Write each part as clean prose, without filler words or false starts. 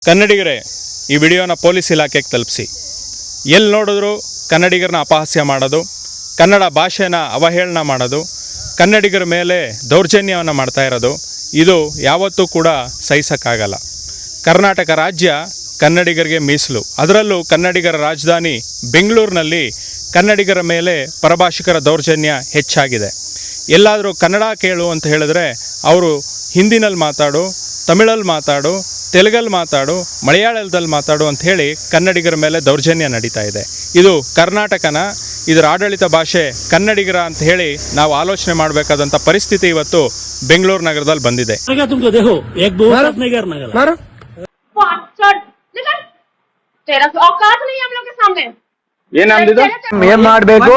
ಕನ್ನಡಿಗರೇ, ಈ ವಿಡಿಯೋನ ಪೊಲೀಸ್ ಇಲಾಖೆಗೆ ತಲುಪಿಸಿ. ಎಲ್ಲಿ ನೋಡಿದ್ರು ಕನ್ನಡಿಗರನ್ನ ಅಪಹಾಸ್ಯ ಮಾಡೋದು, ಕನ್ನಡ ಭಾಷೆನ ಅವಹೇಳನ ಮಾಡೋದು, ಕನ್ನಡಿಗರ ಮೇಲೆ ದೌರ್ಜನ್ಯವನ್ನು ಮಾಡ್ತಾ ಇರೋದು, ಇದು ಯಾವತ್ತೂ ಕೂಡ ಸಹಿಸೋಕ್ಕಾಗಲ್ಲ. ಕರ್ನಾಟಕ ರಾಜ್ಯ ಕನ್ನಡಿಗರಿಗೆ ಮೀಸಲು. ಅದರಲ್ಲೂ ಕನ್ನಡಿಗರ ರಾಜಧಾನಿ ಬೆಂಗಳೂರಿನಲ್ಲಿ ಕನ್ನಡಿಗರ ಮೇಲೆ ಪರಭಾಷಿಕರ ದೌರ್ಜನ್ಯ ಹೆಚ್ಚಾಗಿದೆ. ಎಲ್ಲಾದರೂ ಕನ್ನಡ ಕೇಳು ಅಂತ ಹೇಳಿದ್ರೆ ಅವರು ಹಿಂದಿನಲ್ಲಿ ಮಾತಾಡು, ತಮಿಳಲ್ಲಿ ಮಾತಾಡು, ತೆಲುಗಲ್ಲಿ ಮಾತಾಡು, ಮಲಯಾಳದಲ್ಲಿ ಮಾತಾಡು ಅಂತ ಹೇಳಿ ಕನ್ನಡಿಗರ ಮೇಲೆ ದೌರ್ಜನ್ಯ ನಡೀತಾ ಇದೆ. ಇದು ಕರ್ನಾಟಕನ, ಇದರ ಆಡಳಿತ ಭಾಷೆ ಕನ್ನಡಿಗರ ಅಂತ ಹೇಳಿ ನಾವು ಆಲೋಚನೆ ಮಾಡಬೇಕಾದಂಥ ಪರಿಸ್ಥಿತಿ ಇವತ್ತು ಬೆಂಗಳೂರು ನಗರದಲ್ಲಿ ಬಂದಿದೆ. ಏನ್ ಮಾಡ್ಬೇಕು?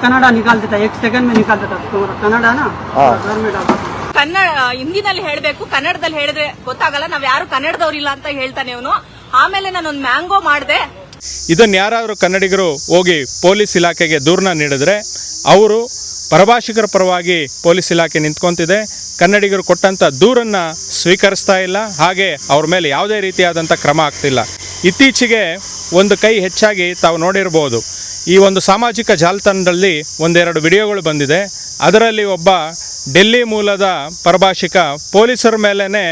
ಕನ್ನಡ ನಿಕಾಲ್ತಾ एक सेकंड में निकालता कन्नಡ ಕನ್ನಡ ಹಿಂದಿನಲ್ಲಿ ಹೇಳಬೇಕು, ಕನ್ನಡದಲ್ಲಿ ಹೇಳಿದ್ರೆ ಗೊತ್ತಾಗಲ್ಲ, ನಾವ್ ಯಾರು ಕನ್ನಡದವ್ರಿಲ್ಲ ಅಂತ ಹೇಳ್ತಾನೆ ಅವನು. ಆಮೇಲೆ ನಾನೊಂದು ಮ್ಯಾಂಗೋ ಮಾಡಿದೆ. ಇದನ್ನು ಯಾರಾದರೂ ಕನ್ನಡಿಗರು ಹೋಗಿ ಪೊಲೀಸ್ ಇಲಾಖೆಗೆ ದೂರನ್ನ ನೀಡಿದ್ರೆ ಅವರು ಪರಭಾಷಿಕರ ಪರವಾಗಿ ಪೊಲೀಸ್ ಇಲಾಖೆ ನಿಂತ್ಕೊಂತಿದೆ. ಕನ್ನಡಿಗರು ಕೊಟ್ಟಂಥ ದೂರನ್ನು ಸ್ವೀಕರಿಸ್ತಾ ಇಲ್ಲ, ಹಾಗೆ ಅವ್ರ ಮೇಲೆ ಯಾವುದೇ ರೀತಿಯಾದಂಥ ಕ್ರಮ ಆಗ್ತಿಲ್ಲ. ಇತ್ತೀಚೆಗೆ ಒಂದು ಕೈ ಹೆಚ್ಚಾಗಿ ತಾವು ನೋಡಿರ್ಬೋದು, ಈ ಒಂದು ಸಾಮಾಜಿಕ ಜಾಲತಾಣದಲ್ಲಿ ಒಂದೆರಡು ವಿಡಿಯೋಗಳು ಬಂದಿದೆ. ಅದರಲ್ಲಿ ಒಬ್ಬ ಡೆಲ್ಲಿ ಮೂಲದ ಪರಭಾಷಿಕ ಪೊಲೀಸರ ಮೇಲೇ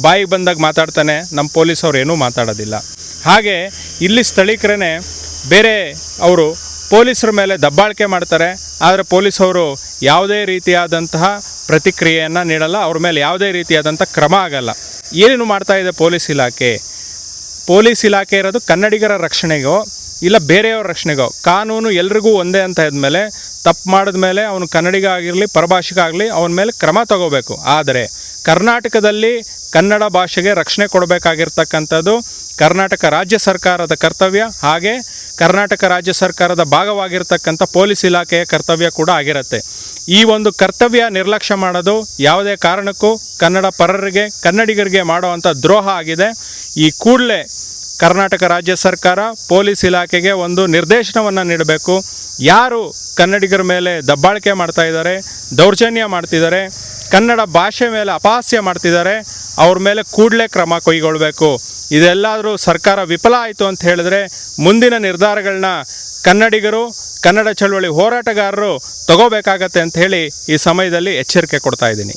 ಬಾಯಿಗೆ ಬಂದಾಗ ಮಾತಾಡ್ತಾನೆ, ನಮ್ಮ ಪೊಲೀಸವ್ರು ಏನೂ ಮಾತಾಡೋದಿಲ್ಲ. ಹಾಗೆ ಇಲ್ಲಿ ಸ್ಥಳೀಕರೇ ಬೇರೆ ಅವರು ಪೊಲೀಸರ ಮೇಲೆ ದಬ್ಬಾಳಿಕೆ ಮಾಡ್ತಾರೆ, ಆದರೆ ಪೊಲೀಸವರು ಯಾವುದೇ ರೀತಿಯಾದಂತಹ ಪ್ರತಿಕ್ರಿಯೆಯನ್ನು ನೀಡಲ್ಲ, ಅವ್ರ ಮೇಲೆ ಯಾವುದೇ ರೀತಿಯಾದಂಥ ಕ್ರಮ ಆಗಲ್ಲ. ಏನೇನು ಮಾಡ್ತಾ ಇದೆ ಪೊಲೀಸ್ ಇಲಾಖೆ? ಪೊಲೀಸ್ ಇಲಾಖೆ ಇರೋದು ಕನ್ನಡಿಗರ ರಕ್ಷಣೆಗೋ ಇಲ್ಲ ಬೇರೆಯವ್ರ ರಕ್ಷಣೆಗೋ? ಕಾನೂನು ಎಲ್ರಿಗೂ ಒಂದೇ ಅಂತ ಇದ್ಮೇಲೆ ತಪ್ಪು ಮಾಡಿದ್ಮೇಲೆ ಅವನು ಕನ್ನಡಿಗ ಆಗಿರಲಿ ಪರಭಾಷಿಕ ಆಗಲಿ ಅವನ ಮೇಲೆ ಕ್ರಮ ತಗೋಬೇಕು. ಆದರೆ ಕರ್ನಾಟಕದಲ್ಲಿ ಕನ್ನಡ ಭಾಷೆಗೆ ರಕ್ಷಣೆ ಕೊಡಬೇಕಾಗಿರ್ತಕ್ಕಂಥದ್ದು ಕರ್ನಾಟಕ ರಾಜ್ಯ ಸರ್ಕಾರದ ಕರ್ತವ್ಯ, ಹಾಗೆ ಕರ್ನಾಟಕ ರಾಜ್ಯ ಸರ್ಕಾರದ ಭಾಗವಾಗಿರ್ತಕ್ಕಂಥ ಪೊಲೀಸ್ ಇಲಾಖೆಯ ಕರ್ತವ್ಯ ಕೂಡ ಆಗಿರುತ್ತೆ. ಈ ಒಂದು ಕರ್ತವ್ಯ ನಿರ್ಲಕ್ಷ್ಯ ಮಾಡೋದು ಯಾವುದೇ ಕಾರಣಕ್ಕೂ ಕನ್ನಡ ಪರರಿಗೆ ಕನ್ನಡಿಗರಿಗೆ ಮಾಡುವಂಥ ದ್ರೋಹ ಆಗಿದೆ. ಈ ಕೂಡಲೇ ಕರ್ನಾಟಕ ರಾಜ್ಯ ಸರ್ಕಾರ ಪೊಲೀಸ್ ಇಲಾಖೆಗೆ ಒಂದು ನಿರ್ದೇಶನವನ್ನು ನೀಡಬೇಕು. ಯಾರು ಕನ್ನಡಿಗರ ಮೇಲೆ ದಬ್ಬಾಳಿಕೆ ಮಾಡ್ತಾ ಇದ್ದಾರೆ, ದೌರ್ಜನ್ಯ ಮಾಡ್ತಿದ್ದಾರೆ, ಕನ್ನಡ ಭಾಷೆ ಮೇಲೆ ಅಪಹಾಸ್ಯ ಮಾಡ್ತಿದ್ದಾರೆ, ಅವ್ರ ಮೇಲೆ ಕೂಡಲೇ ಕ್ರಮ ಕೈಗೊಳ್ಳಬೇಕು. ಇದೆಲ್ಲಾದರೂ ಸರ್ಕಾರ ವಿಫಲ ಆಯಿತು ಅಂತ ಹೇಳಿದ್ರೆ ಮುಂದಿನ ನಿರ್ಧಾರಗಳನ್ನ ಕನ್ನಡಿಗರು, ಕನ್ನಡ ಚಳವಳಿ ಹೋರಾಟಗಾರರು ತಗೋಬೇಕಾಗತ್ತೆ ಅಂತ ಹೇಳಿ ಈ ಸಮಯದಲ್ಲಿ ಎಚ್ಚರಿಕೆ ಕೊಡ್ತಾ ಇದ್ದೀನಿ.